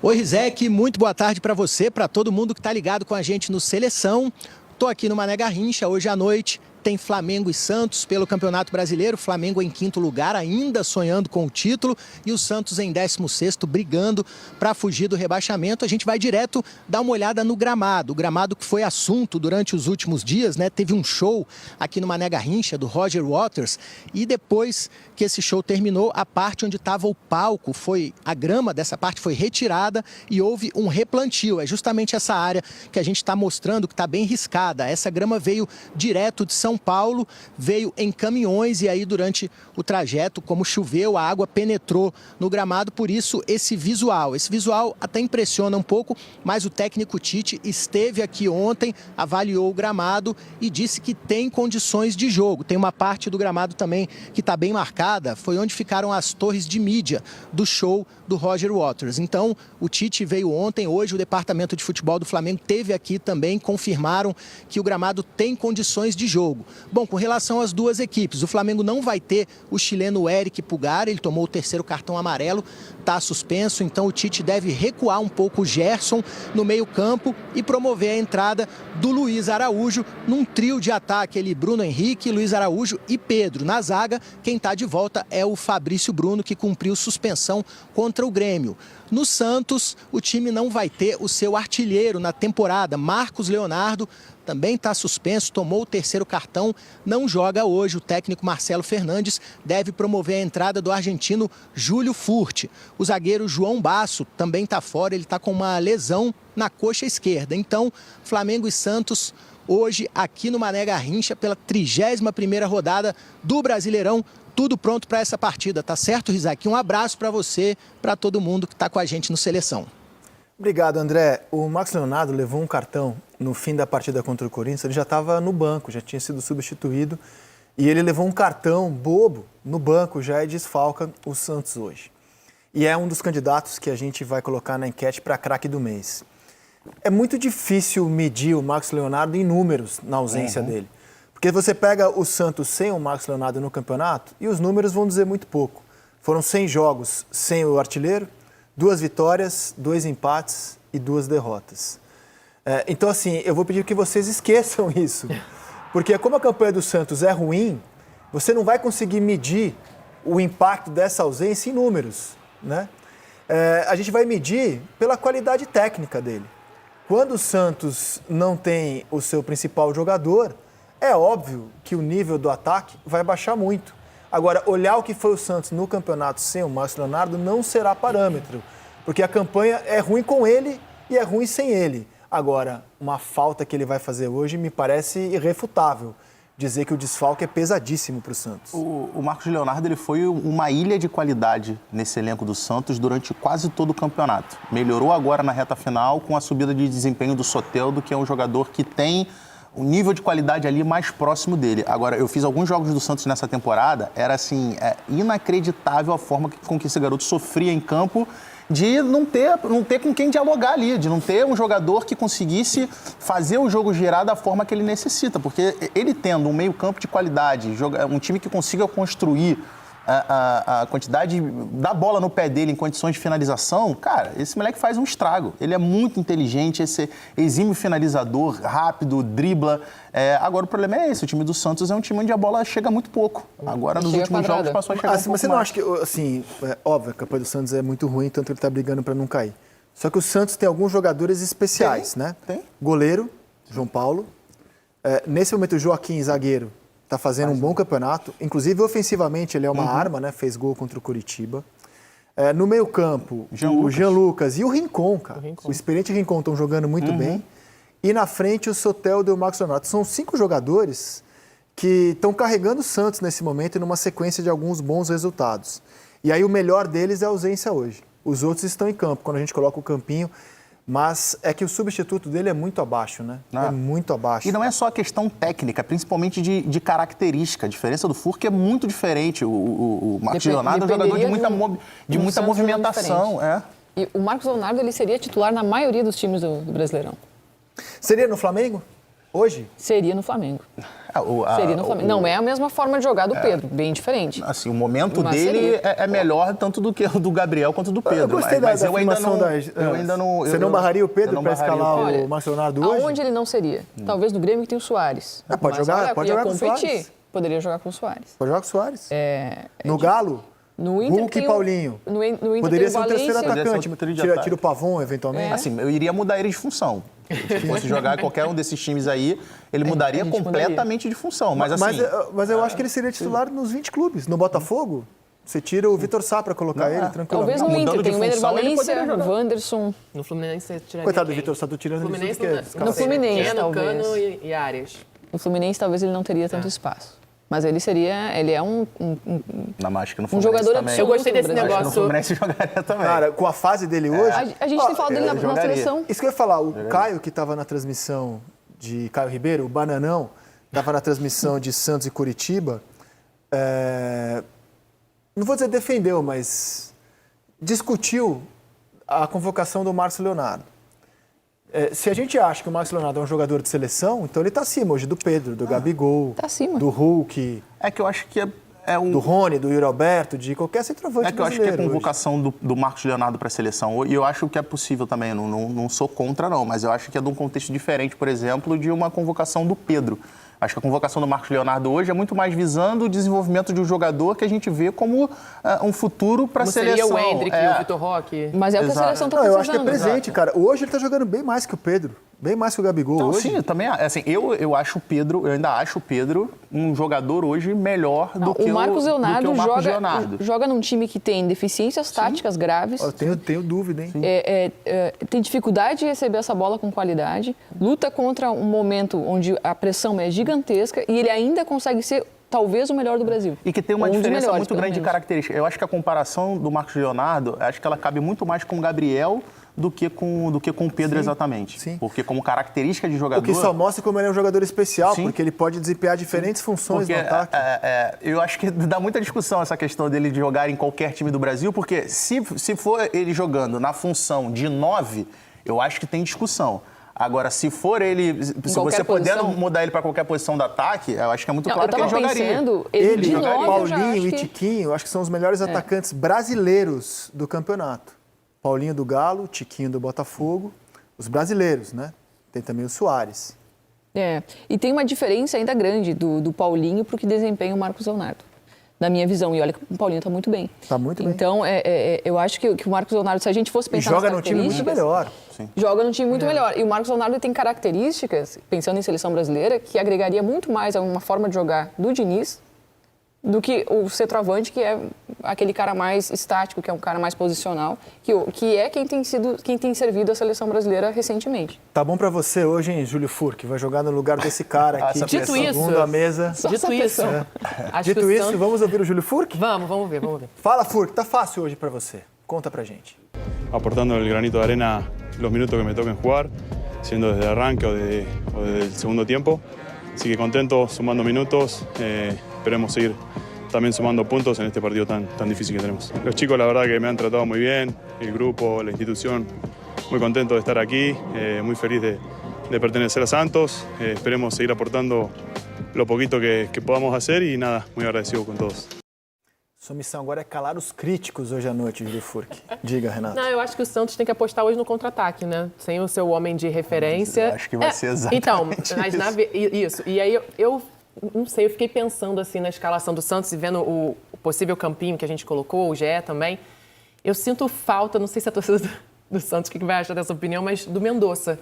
Oi, Rizek, muito boa tarde para você, para todo mundo que está ligado com a gente no Seleção. Estou aqui no Mané Garrincha, hoje à noite tem Flamengo e Santos pelo Campeonato Brasileiro. Flamengo em quinto lugar, ainda sonhando com o título, e o Santos em 16º, brigando para fugir do rebaixamento. A gente vai direto dar uma olhada no gramado. O gramado que foi assunto durante os últimos dias, né? Teve um show aqui no Mané Garrincha, do Roger Waters, e depois que esse show terminou, a parte onde estava o palco, a grama dessa parte foi retirada e houve um replantio. É justamente essa área que a gente está mostrando, que está bem riscada. Essa grama veio direto de São Paulo, veio em caminhões, e aí durante o trajeto, como choveu, a água penetrou no gramado, por isso esse visual. Esse visual até impressiona um pouco, mas o técnico Tite esteve aqui ontem, avaliou o gramado e disse que tem condições de jogo. Tem uma parte do gramado também que está bem marcada, foi onde ficaram as torres de mídia do show do Roger Waters. Então, o Tite veio ontem, hoje o departamento de futebol do Flamengo esteve aqui também, confirmaram que o gramado tem condições de jogo. Bom, com relação às duas equipes, o Flamengo não vai ter o chileno Eric Pulgar, ele tomou o terceiro cartão amarelo, está suspenso, então o Tite deve recuar um pouco o Gerson no meio-campo e promover a entrada do Luiz Araújo num trio de ataque, ele Bruno Henrique, Luiz Araújo e Pedro. Na zaga, quem está de volta é o Fabrício Bruno, que cumpriu suspensão contra o Grêmio. No Santos, o time não vai ter o seu artilheiro na temporada, Marcos Leonardo, também está suspenso, tomou o terceiro cartão, não joga hoje. O técnico Marcelo Fernandes deve promover a entrada do argentino Júlio Furti. O zagueiro João Basso também está fora, ele está com uma lesão na coxa esquerda. Então, Flamengo e Santos hoje aqui no Mané Garrincha pela 31ª rodada do Brasileirão. Tudo pronto para essa partida, tá certo, Rizak? Um abraço para você, para todo mundo que está com a gente no Seleção. Obrigado, André. O Marcos Leonardo levou um cartão no fim da partida contra o Corinthians. Ele já estava no banco, já tinha sido substituído. E ele levou um cartão bobo no banco já e desfalca o Santos hoje. E é um dos candidatos que a gente vai colocar na enquete para craque do mês. É muito difícil medir o Marcos Leonardo em números na ausência dele. Porque você pega o Santos sem o Marcos Leonardo no campeonato e os números vão dizer muito pouco. Foram 100 jogos sem o artilheiro, 2 vitórias, 2 empates e 2 derrotas. Então, assim, eu vou pedir que vocês esqueçam isso. Porque como a campanha do Santos é ruim, você não vai conseguir medir o impacto dessa ausência em números, né? A gente vai medir pela qualidade técnica dele. Quando o Santos não tem o seu principal jogador, é óbvio que o nível do ataque vai baixar muito. Agora, olhar o que foi o Santos no campeonato sem o Marcos Leonardo não será parâmetro, porque a campanha é ruim com ele e é ruim sem ele. Agora, uma falta que ele vai fazer hoje me parece irrefutável. Dizer que o desfalque é pesadíssimo para o Santos. O Marcos Leonardo ele foi uma ilha de qualidade nesse elenco do Santos durante quase todo o campeonato. Melhorou agora na reta final com a subida de desempenho do Soteldo, que é um jogador que tem o nível de qualidade ali mais próximo dele. Agora, eu fiz alguns jogos do Santos nessa temporada, era assim, inacreditável a forma com que esse garoto sofria em campo de não ter com quem dialogar ali, de não ter um jogador que conseguisse fazer o jogo girar da forma que ele necessita, porque ele tendo um meio-campo de qualidade, um time que consiga construir a quantidade da bola no pé dele em condições de finalização, cara, esse moleque faz um estrago. Ele é muito inteligente, esse exímio finalizador, rápido, dribla. Agora o problema é esse, o time do Santos é um time onde a bola chega muito pouco. Agora nos últimos jogos passou a chegar um pouco mas você não acha que, assim, óbvio, a campanha do Santos é muito ruim, tanto que ele está brigando para não cair. Só que o Santos tem alguns jogadores especiais, né? Tem. Goleiro, João Paulo. Nesse momento o Joaquim, zagueiro, está fazendo um bom campeonato. Inclusive, ofensivamente, ele é uma arma, né? Fez gol contra o Curitiba. No meio-campo, o Jean Lucas e o Rincon, cara. O experiente Rincon estão jogando muito bem. E na frente, o Soteldo e o Marcos Leonardo. São 5 jogadores que estão carregando o Santos nesse momento e numa sequência de alguns bons resultados. E aí, o melhor deles é a ausência hoje. Os outros estão em campo, quando a gente coloca o campinho. Mas é que o substituto dele é muito abaixo, né? É muito abaixo. E não é só a questão técnica, principalmente de característica. A diferença do Furque é muito diferente. O Marcos Leonardo é um jogador de muita movimentação. E o Marcos Leonardo ele seria titular na maioria dos times do Brasileirão. Seria no Flamengo? Hoje? Seria no Flamengo. Seria no Flamengo. Não é a mesma forma de jogar do Pedro, bem diferente. Assim, o momento Mas dele seria. é melhor tanto do que o do Gabriel quanto do Pedro. Eu gostei mas da eu ainda afirmação não, eu ainda não. Você eu não barraria o Pedro não para barraria escalar o Pedro. o Márcio Leonardo hoje? Aonde ele não seria? Talvez no Grêmio que tem o Soares. Pode Mas, jogar- olha, pode ia jogar com o competir. Soares. Poderia jogar com o Soares. Pode jogar com o Soares. É, No Galo, no Inter Hulk tem e o- Paulinho. No Inter Poderia tem ser o um terceiro Valência. Poderia ser atacante. um trio de Tira ataque. o Pavon, eventualmente. Assim, eu iria mudar ele de função. Se fosse jogar em qualquer um desses times aí, ele mudaria a gente completamente de função. Mas assim, Mas eu acho que ele seria titular nos 20 clubes. No Botafogo, você tira o Vitor Sá para colocar ele tranquilamente. Talvez no Mudando Inter de tem o Ener função, ele Valência, poderia o jogar. Wanderson. No Fluminense você tiraria Coitado do quem? Vitor Sá, tô tirando ele Fluminense tudo que é não, escala. No Fluminense, Keno, talvez. Cano e Arias. No Fluminense talvez ele não teria tanto espaço. Mas ele é um acho que no um Fluminense jogador também. Eu gostei desse do Brasil. Acho que no negócio. Fluminense jogaria também. Cara, com a fase dele hoje... A gente tem falado dele na jogaria. seleção. Isso que eu ia falar, o Caio, que estava na transmissão de Caio Ribeiro, o Bananão, estava na transmissão de Santos e Curitiba, não vou dizer defendeu, mas discutiu a convocação do Márcio Leonardo. Se a gente acha que o Márcio Leonardo é um jogador de seleção, então ele está acima hoje do Pedro, do Gabigol, Tá acima. do Hulk, É que eu acho que do Rony, do Yuri Alberto, de qualquer centroavante É que eu acho que a brasileiro hoje. convocação do Marcos Leonardo para a seleção, e eu acho que é possível também, não sou contra não, mas eu acho que é de um contexto diferente, por exemplo, de uma convocação do Pedro. Acho que a convocação do Marcos Leonardo hoje é muito mais visando o desenvolvimento de um jogador que a gente vê como um futuro para a Como seleção. seria o Hendrick e o Vitor Roque. Mas é o que a Exato. seleção está Não, eu precisando. acho que é presente, cara. Hoje ele está jogando bem mais que o Pedro, bem mais que o Gabigol Então, hoje. sim, eu também, assim, eu acho o Pedro, eu ainda acho o Pedro um jogador hoje melhor do que O Marcos Leonardo, do que o Marcos Leonardo. joga num time que tem deficiências táticas graves, Eu tenho dúvida, hein? tem dificuldade de receber essa bola com qualidade, luta contra um momento onde a pressão é gigantesca e ele ainda consegue ser talvez o melhor do Brasil. E que tem uma Ou um dos diferença melhores, muito pelo grande de menos. característica. Eu acho que a comparação do Marcos Leonardo, acho que ela cabe muito mais com o Gabriel do que com o Pedro exatamente. sim. Porque como característica de O jogador... que só mostra como ele é um jogador especial, Sim. porque ele pode desempenhar diferentes funções Porque no ataque. eu acho que dá muita discussão essa questão dele de jogar em qualquer time do Brasil, porque se for ele jogando na função de 9, eu acho que tem discussão. Agora, se for ele, se qualquer você puder posição. mudar ele para qualquer posição do ataque, eu acho que é muito Não, claro eu que ele tava jogaria. pensando, Ele, de jogaria. nove, eu já Paulinho acho e que- Tiquinho, acho que são os melhores atacantes brasileiros do campeonato. Paulinho do Galo, Tiquinho do Botafogo, os brasileiros, né? Tem também o Soares. E tem uma diferença ainda grande do Paulinho para o que desempenha o Marcos Leonardo, na minha visão. E olha que o Paulinho está muito bem. Tá muito bem. Então, eu acho que o Marcos Leonardo, se a gente fosse E pensar joga nas num time muito características, melhor. joga num time muito melhor. E o Marcos Leonardo tem características, pensando em seleção brasileira, que agregaria muito mais a uma forma de jogar do Diniz do que o centroavante, que é aquele cara mais estático, que é um cara mais posicional, que é quem tem servido a seleção brasileira recentemente. Tá bom pra você hoje, hein, Júlio Furque? Vai jogar no lugar desse cara aqui, essa que é Dito isso. segundo a mesa. Só Dito essa isso, pressão. acho Dito que o isso, Santos- vamos ouvir o Júlio Furque? Vamos ver. Fala, Furque, tá fácil hoje pra você. Conta pra gente. aportando el granito de arena los minutos que me toquen jugar, siendo desde el arranque o desde el segundo tiempo. Así que contento, sumando minutos, esperemos seguir también sumando puntos en este partido tan difícil que tenemos. Los chicos la verdad que me han tratado muy bien, el grupo, la institución, muy contento de estar aquí, muy feliz de pertenecer a Santos, esperemos seguir aportando lo poquito que podamos hacer y nada, muy agradecido con todos. Sua missão agora é calar os críticos hoje à noite, Júlio Furque. Diga, Renato. Não, eu acho que o Santos tem que apostar hoje no contra-ataque, né? Sem o seu homem de referência. Eu acho que vai ser exatamente Então, mas isso. isso. E aí eu não sei, eu fiquei pensando assim na escalação do Santos e vendo o possível campinho que a gente colocou, o GE também. Eu sinto falta, não sei se a torcida do Santos o que vai achar dessa opinião, mas do Mendonça.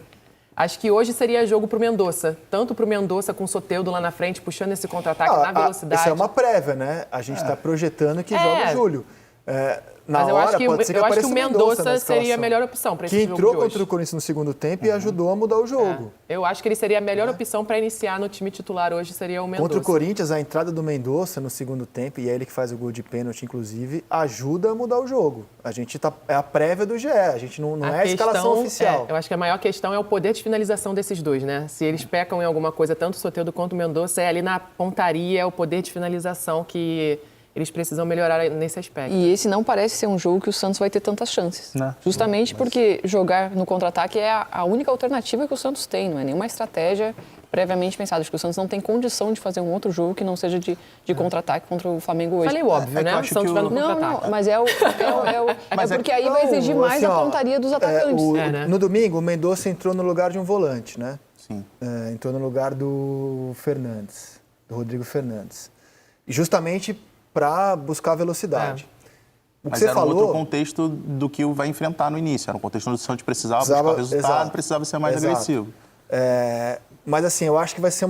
Acho que hoje seria jogo pro Mendonça. Tanto pro Mendonça com o Soteldo lá na frente, puxando esse contra-ataque na velocidade. Isso é uma prévia, né? A gente está projetando que joga o Júlio. Na Mas eu hora, acho que, pode ser que eu acho que apareça o na Mendonça seria a escalação. melhor opção para esse Que jogo entrou de hoje. contra o Corinthians no segundo tempo e ajudou a mudar o jogo. Eu acho que ele seria a melhor opção para iniciar no time titular hoje, seria o Mendonça. Contra o Corinthians, a entrada do Mendonça no segundo tempo, e é ele que faz o gol de pênalti, inclusive, ajuda a mudar o jogo. A gente é a prévia do GE, a gente não é a escalação oficial. Eu acho que a maior questão é o poder de finalização desses dois, né? Se eles pecam em alguma coisa, tanto o Soteldo quanto o Mendonça, é ali na pontaria, o poder de finalização que eles precisam melhorar nesse aspecto. E esse não parece ser um jogo que o Santos vai ter tantas chances. Né? Justamente porque jogar no contra-ataque é a única alternativa que o Santos tem, não é nenhuma estratégia previamente pensado. Acho que o Santos não tem condição de fazer um outro jogo que não seja de contra-ataque contra o Flamengo hoje. Falei o óbvio, né? O acho Santos que vai no o- contra-ataque. Não, mas porque aí vai exigir Não, mais assim, a ó, pontaria dos atacantes. né? No domingo, o Mendonça entrou no lugar de um volante, né? Sim. Entrou no lugar do Fernandes, do Rodrigo Fernandes. E justamente para buscar velocidade. O que Mas você era um falou... outro contexto do que vai enfrentar no início. Era um contexto onde o Santos precisava buscar resultado, exato, precisava ser mais exato. agressivo. Mas assim, eu acho que vai ser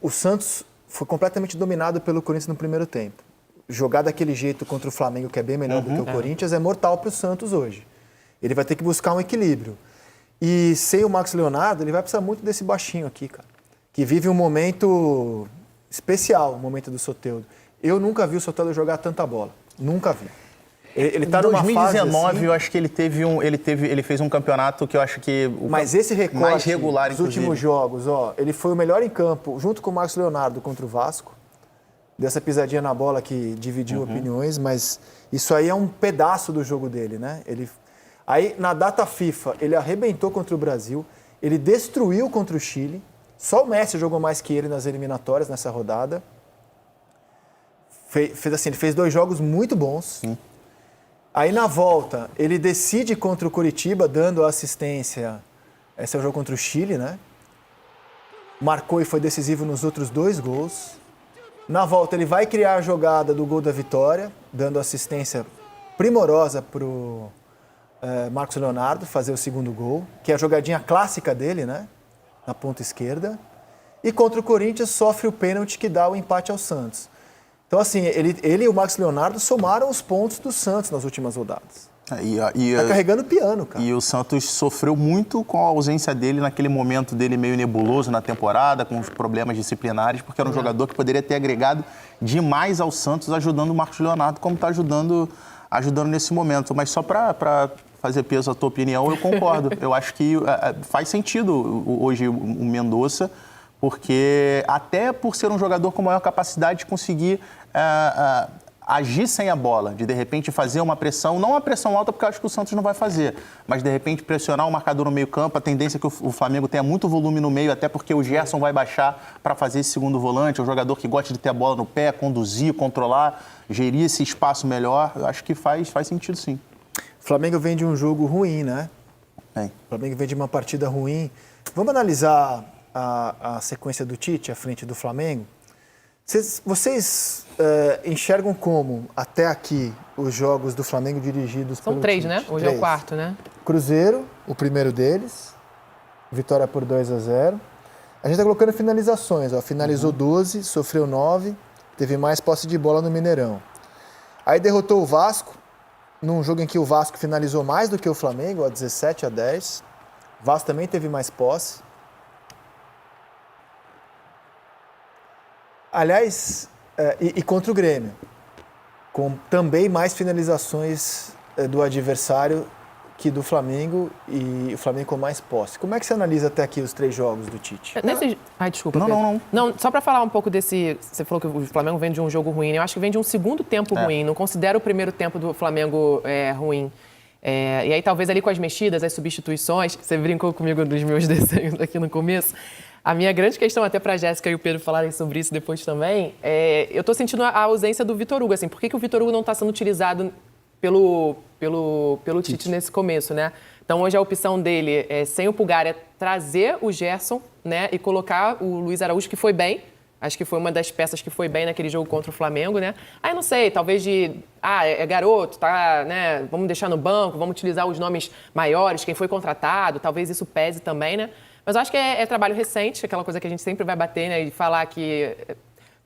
o Santos foi completamente dominado pelo Corinthians no primeiro tempo. Jogar daquele jeito contra o Flamengo, que é bem melhor do que o Corinthians, é mortal para o Santos hoje. Ele vai ter que buscar um equilíbrio. E sem o Marcos Leonardo, ele vai precisar muito desse baixinho aqui, cara. Que vive um momento especial, o momento do Soteldo. Eu nunca vi o Soteldo jogar tanta bola. Nunca vi. Ele tá numa fase 2019, assim, eu acho que ele fez um campeonato que eu acho que mas esse recorte mais regular, dos inclusive. últimos jogos, ele foi o melhor em campo, junto com o Marcos Leonardo contra o Vasco. Dessa pisadinha na bola que dividiu opiniões, mas isso aí é um pedaço do jogo dele, né? Aí, na data FIFA, ele arrebentou contra o Brasil, ele destruiu contra o Chile, só o Messi jogou mais que ele nas eliminatórias nessa rodada. Ele fez 2 jogos muito bons. Sim. Aí, na volta, ele decide contra o Coritiba, dando a assistência. Esse é o jogo contra o Chile, né? Marcou e foi decisivo nos outros 2 gols. Na volta, ele vai criar a jogada do gol da vitória, dando assistência primorosa para o Marcos Leonardo fazer o segundo gol, que é a jogadinha clássica dele, né? Na ponta esquerda. E contra o Corinthians, sofre o pênalti que dá o empate ao Santos. Então, assim, ele e o Marcos Leonardo somaram os pontos do Santos nas últimas rodadas. Tá carregando o piano, cara. E o Santos sofreu muito com a ausência dele naquele momento dele meio nebuloso na temporada, com os problemas disciplinares, porque era um jogador que poderia ter agregado demais ao Santos, ajudando o Marcos Leonardo, como está ajudando nesse momento. Mas só para fazer peso à tua opinião, eu concordo. Eu acho que faz sentido hoje o Mendonça, porque até por ser um jogador com maior capacidade de conseguir agir sem a bola, de repente fazer uma pressão, não uma pressão alta, porque eu acho que o Santos não vai fazer, mas de repente pressionar o marcador no meio campo, a tendência é que o Flamengo tenha muito volume no meio, até porque o Gerson vai baixar para fazer esse segundo volante, é um jogador que gosta de ter a bola no pé, conduzir, controlar, gerir esse espaço melhor, eu acho que faz sentido sim. O Flamengo vem de um jogo ruim, né? É. O Flamengo vem de uma partida ruim. Vamos analisar a sequência do Tite à frente do Flamengo? Vocês enxergam como, até aqui, os jogos do Flamengo dirigidos São pelo 3, Tite? né? Hoje é o 4, né? Cruzeiro, o primeiro deles, vitória por 2-0. A gente está colocando finalizações, ó. Finalizou 12, sofreu 9, teve mais posse de bola no Mineirão. Aí derrotou o Vasco, num jogo em que o Vasco finalizou mais do que o Flamengo, ó, 17-10. O Vasco também teve mais posse. Aliás, e contra o Grêmio, com também mais finalizações do adversário que do Flamengo, e o Flamengo com mais posse. Como é que você analisa até aqui os 3 jogos do Tite? Ai, desculpa, Não, Pedro. não. Não, só para falar um pouco desse... Você falou que o Flamengo vem de um jogo ruim. Eu acho que vem de um segundo tempo ruim. Não considero o primeiro tempo do Flamengo ruim. E aí, talvez ali com as mexidas, as substituições, você brincou comigo dos meus desenhos aqui no começo. A minha grande questão, até para a Jéssica e o Pedro falarem sobre isso depois também, eu estou sentindo a ausência do Vitor Hugo. Assim, por que o Vitor Hugo não está sendo utilizado pelo Tite nesse começo, né? Então, hoje a opção dele, sem o Pulgar, é trazer o Gerson, né, e colocar o Luiz Araújo, que foi bem. Acho que foi uma das peças que foi bem naquele jogo contra o Flamengo, né? Aí, não sei, talvez é garoto, tá, né? Vamos deixar no banco, vamos utilizar os nomes maiores, quem foi contratado, talvez isso pese também, né? Mas eu acho que é trabalho recente, aquela coisa que a gente sempre vai bater, né? E falar que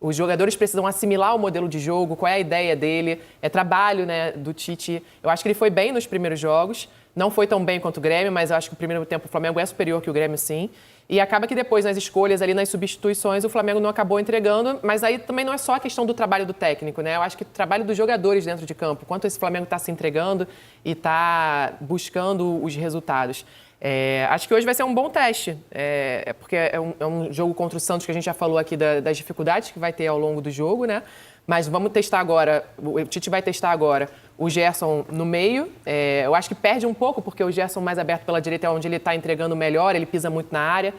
os jogadores precisam assimilar o modelo de jogo, qual é a ideia dele, é trabalho, né, do Tite. Eu acho que ele foi bem nos primeiros jogos, não foi tão bem quanto o Grêmio, mas eu acho que o primeiro tempo o Flamengo é superior que o Grêmio, sim. E acaba que depois, nas escolhas ali, nas substituições, o Flamengo não acabou entregando, mas aí também não é só a questão do trabalho do técnico, né? Eu acho que o trabalho dos jogadores dentro de campo, quanto esse Flamengo está se entregando e está buscando os resultados. Acho que hoje vai ser um bom teste, porque é um jogo contra o Santos que a gente já falou aqui das dificuldades que vai ter ao longo do jogo, né? Mas vamos testar agora, o Tite vai testar agora o Gerson no meio. Eu acho que perde um pouco, porque o Gerson mais aberto pela direita é onde ele está entregando melhor, ele pisa muito na área.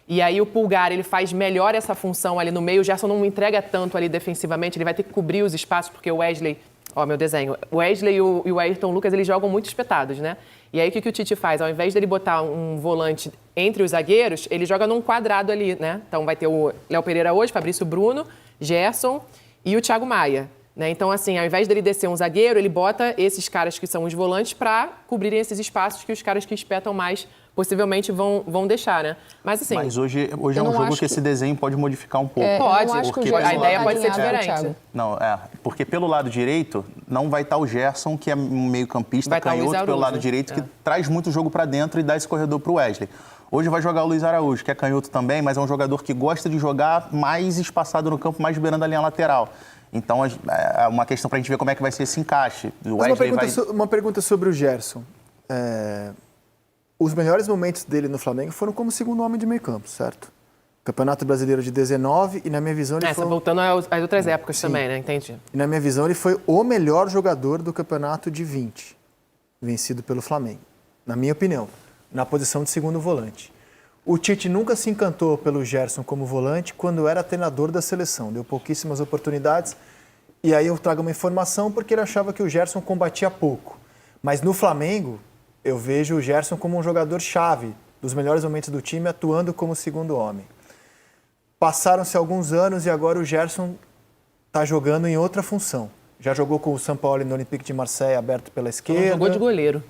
E aí o Pulgar, ele faz melhor essa função ali no meio. O Gerson não entrega tanto ali defensivamente, ele vai ter que cobrir os espaços, porque o Wesley... Ó, meu desenho. O Wesley e o Ayrton Lucas, eles jogam muito espetados, né? E aí o que o Tite faz? Ao invés dele botar um volante entre os zagueiros, ele joga num quadrado ali, né? Então vai ter o Léo Pereira hoje, Fabrício Bruno, Gerson e o Thiago Maia. Né? Então, assim, ao invés dele descer um zagueiro, ele bota esses caras que são os volantes para cobrirem esses espaços que os caras que espetam mais possivelmente vão deixar, né? Mas, assim... Mas hoje é um jogo que esse desenho pode modificar um pouco. Pode, acho que o porque Gerson a ideia tá pode ser alinhado, diferente. Thiago. Não, porque pelo lado direito não vai estar o Gerson, que é um meio-campista, Vai estar o Luiz canhoto, pelo Araújo, lado direito, que traz muito jogo para dentro e dá esse corredor para o Wesley. Hoje vai jogar o Luiz Araújo, que é canhoto também, mas é um jogador que gosta de jogar mais espaçado no campo, mais beirando a linha lateral. Então, é uma questão para a gente ver como é que vai ser esse encaixe. O Mas uma pergunta sobre o Gerson. Os melhores momentos dele no Flamengo foram como segundo homem de meio campo, certo? Campeonato Brasileiro de 19 e, na minha visão, ele foi... Voltando às outras épocas também, né? Entendi. E, na minha visão, ele foi o melhor jogador do campeonato de 20, vencido pelo Flamengo. Na minha opinião, na posição de segundo volante. O Tite nunca se encantou pelo Gerson como volante quando era treinador da seleção. Deu pouquíssimas oportunidades. E aí eu trago uma informação porque ele achava que o Gerson combatia pouco. Mas no Flamengo, eu vejo o Gerson como um jogador-chave dos melhores momentos do time, atuando como segundo homem. Passaram-se alguns anos e agora o Gerson está jogando em outra função. Já jogou com o São Paulo no Olympique de Marseille, aberto pela esquerda. Jogou de goleiro.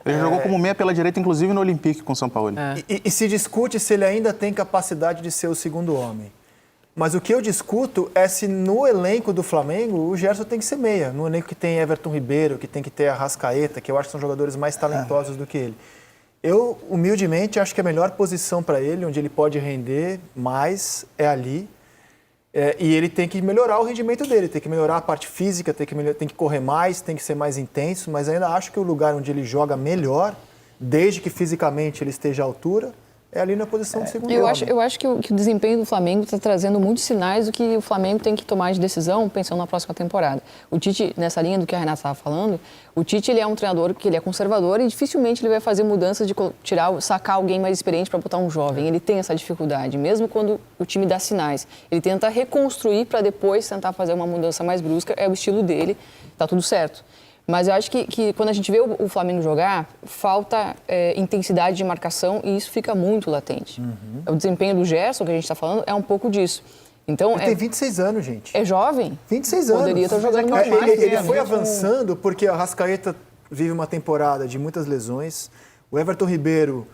Ele jogou como meia pela direita, inclusive no Olympique com o São Paulo. E se discute se ele ainda tem capacidade de ser o segundo homem. Mas o que eu discuto é se no elenco do Flamengo o Gerson tem que ser meia. No elenco que tem Everton Ribeiro, que tem que ter Arrascaeta, que eu acho que são jogadores mais talentosos do que ele. Eu, humildemente, acho que a melhor posição para ele, onde ele pode render mais, é ali. E ele tem que melhorar o rendimento dele, tem que melhorar a parte física, tem que correr mais, tem que ser mais intenso, mas ainda acho que o lugar onde ele joga melhor, desde que fisicamente ele esteja à altura, é ali na posição de segundo homem. Eu acho que o desempenho do Flamengo está trazendo muitos sinais do que o Flamengo tem que tomar de decisão pensando na próxima temporada. O Tite, nessa linha do que a Renata estava falando, o Tite ele é um treinador que ele é conservador e dificilmente ele vai fazer mudanças de sacar alguém mais experiente para botar um jovem. Ele tem essa dificuldade, mesmo quando o time dá sinais. Ele tenta reconstruir para depois tentar fazer uma mudança mais brusca, é o estilo dele, tá tudo certo. Mas eu acho que quando a gente vê o Flamengo jogar, falta intensidade de marcação e isso fica muito latente. O desempenho do Gerson, que a gente está falando, é um pouco disso. Então, ele tem 26 anos, gente. É jovem. 26 anos. Poderia estar jogando muito mais. Ele foi avançando porque a Arrascaeta vive uma temporada de muitas lesões. O Everton Ribeiro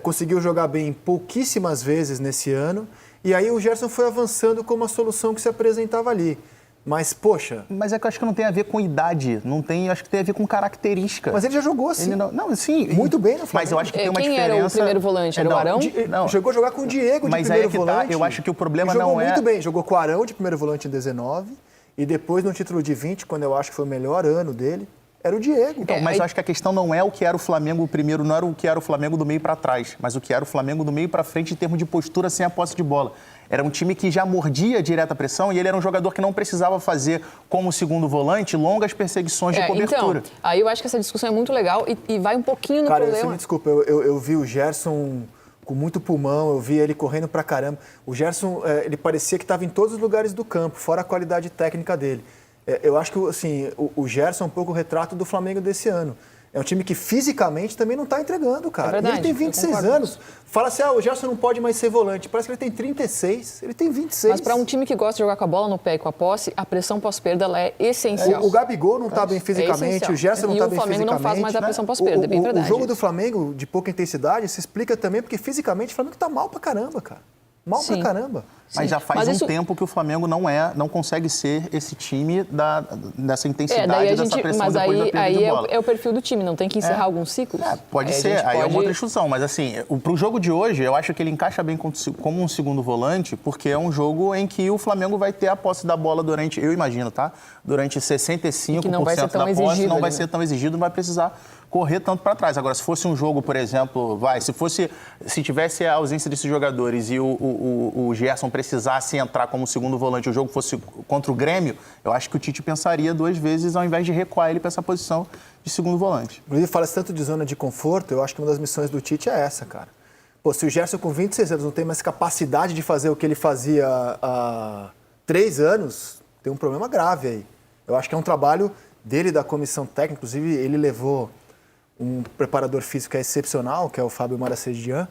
conseguiu jogar bem pouquíssimas vezes nesse ano. E aí o Gerson foi avançando como a solução que se apresentava ali. Mas, poxa... Mas é que eu acho que não tem a ver com idade, não tem, acho que tem a ver com característica. Mas ele já jogou assim. Não, sim. Muito bem no Flamengo. Mas eu acho que tem uma Quem diferença... era o primeiro volante? Era o Arão? Chegou a jogar com o Diego de mas primeiro aí é que volante. tá, eu acho que o problema jogou não é... muito bem, jogou com o Arão de primeiro volante em 19 e depois no título de 20, quando eu acho que foi o melhor ano dele, era o Diego. Então, mas eu acho que a questão não é o que era o Flamengo primeiro, não era o que era o Flamengo do meio para trás, mas o que era o Flamengo do meio para frente em termos de postura sem a posse de bola. Era um time que já mordia direta pressão e ele era um jogador que não precisava fazer, como segundo volante, longas perseguições de cobertura. Então, aí eu acho que essa discussão é muito legal e vai um pouquinho no problema. Você me desculpa, eu vi o Gerson com muito pulmão, eu vi ele correndo pra caramba. O Gerson, ele parecia que estava em todos os lugares do campo, fora a qualidade técnica dele. Eu acho que assim, o Gerson é um pouco o retrato do Flamengo desse ano. É um time que fisicamente também não está entregando, cara. É verdade, ele tem 26 anos. Fala assim, o Gerson não pode mais ser volante. Parece que ele tem 36, ele tem 26. Mas para um time que gosta de jogar com a bola no pé e com a posse, a pressão pós-perda ela é essencial. O Gabigol não está bem fisicamente, o Gerson não está bem fisicamente. E o Flamengo não faz mais a pressão pós-perda, é bem verdade. O jogo do Flamengo, de pouca intensidade, se explica também porque fisicamente o Flamengo está mal pra caramba, cara. Mal pra caramba. Mas já faz tempo que o Flamengo não consegue ser esse time dessa intensidade, dessa pressão mas depois da perda de bola. É o perfil do time, não tem que encerrar alguns ciclos? Pode ser, aí é uma outra discussão. Mas assim, pro jogo de hoje, eu acho que ele encaixa bem como um segundo volante, porque é um jogo em que o Flamengo vai ter a posse da bola durante, eu imagino, tá? Durante 65% da posse, não vai ser tão exigido, não vai precisar correr tanto para trás. Agora, se fosse um jogo, por exemplo, se tivesse a ausência desses jogadores e o Gerson precisasse entrar como segundo volante, o jogo fosse contra o Grêmio, eu acho que o Tite pensaria 2 vezes ao invés de recuar ele para essa posição de segundo volante. Inclusive, fala-se tanto de zona de conforto, eu acho que uma das missões do Tite é essa, cara. Pô, se o Gerson com 26 anos não tem mais capacidade de fazer o que ele fazia há 3 anos, tem um problema grave aí. Eu acho que é um trabalho dele, da comissão técnica. Inclusive, ele levou um preparador físico que é excepcional, que é o Fábio Maracedian,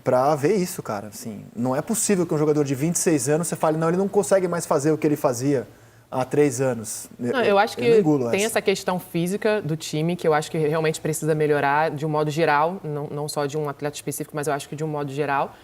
para ver isso, cara. Assim, não é possível que um jogador de 26 anos você fale, não, ele não consegue mais fazer o que ele fazia há 3 anos. Não, eu acho que tem essa questão física do time que eu acho que realmente precisa melhorar de um modo geral, não só de um atleta específico, mas eu acho que de um modo geral.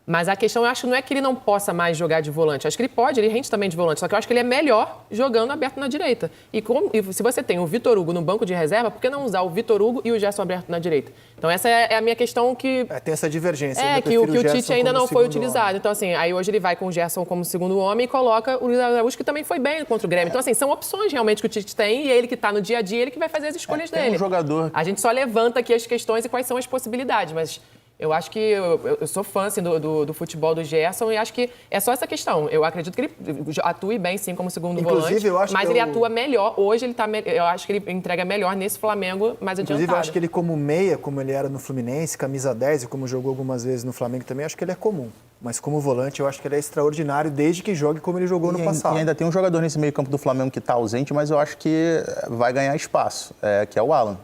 Mas a questão, eu acho que não é que ele não possa mais jogar de volante. Eu acho que ele pode, ele rende também de volante. Só que eu acho que ele é melhor jogando aberto na direita. E se você tem o Vitor Hugo no banco de reserva, por que não usar o Vitor Hugo e o Gerson aberto na direita? Então essa é a minha questão que... tem essa divergência. Que o Tite ainda não foi utilizado. Homem. Então assim, aí hoje ele vai com o Gerson como segundo homem e coloca o Luiz Araújo, que também foi bem contra o Grêmio. Então assim, são opções realmente que o Tite tem e é ele que está no dia a dia, ele que vai fazer as escolhas dele. Um jogador... A gente só levanta aqui as questões e quais são as possibilidades, mas... Eu acho que eu sou fã assim, do futebol do Gerson e acho que é só essa questão. Eu acredito que ele atue bem, sim, como segundo volante, mas ele atua melhor. Hoje eu acho que ele entrega melhor nesse Flamengo mais adiantado. Inclusive, eu acho que ele como meia, como ele era no Fluminense, camisa 10 e como jogou algumas vezes no Flamengo também, acho que ele é comum. Mas como volante, eu acho que ele é extraordinário desde que jogue como ele jogou no passado. E ainda tem um jogador nesse meio campo do Flamengo que está ausente, mas eu acho que vai ganhar espaço, que é o Alan.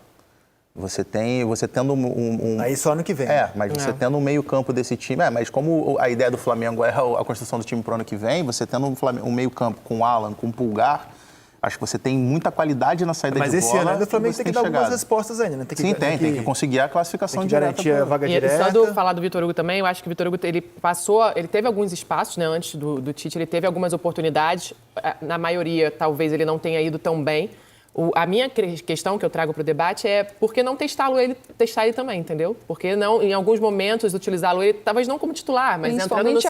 Você tendo Aí só ano que vem. Mas você tendo um meio campo desse time... mas como a ideia do Flamengo é a construção do time para o ano que vem, você tendo um meio campo com o Alan, com o Pulgar, acho que você tem muita qualidade na saída de bola. Mas esse ano ainda o Flamengo tem que dar algumas respostas ainda, né? Tem que conseguir a classificação direta. Tem que garantir a vaga direta. Só falar do Vitor Hugo também, eu acho que o Vitor Hugo, ele teve alguns espaços, né, antes do Tite, ele teve algumas oportunidades, na maioria talvez ele não tenha ido tão bem. A minha questão que eu trago para o debate é por que não testar ele também, entendeu? Por que não, em alguns momentos, utilizá-lo ele, talvez não como titular, mas entrando no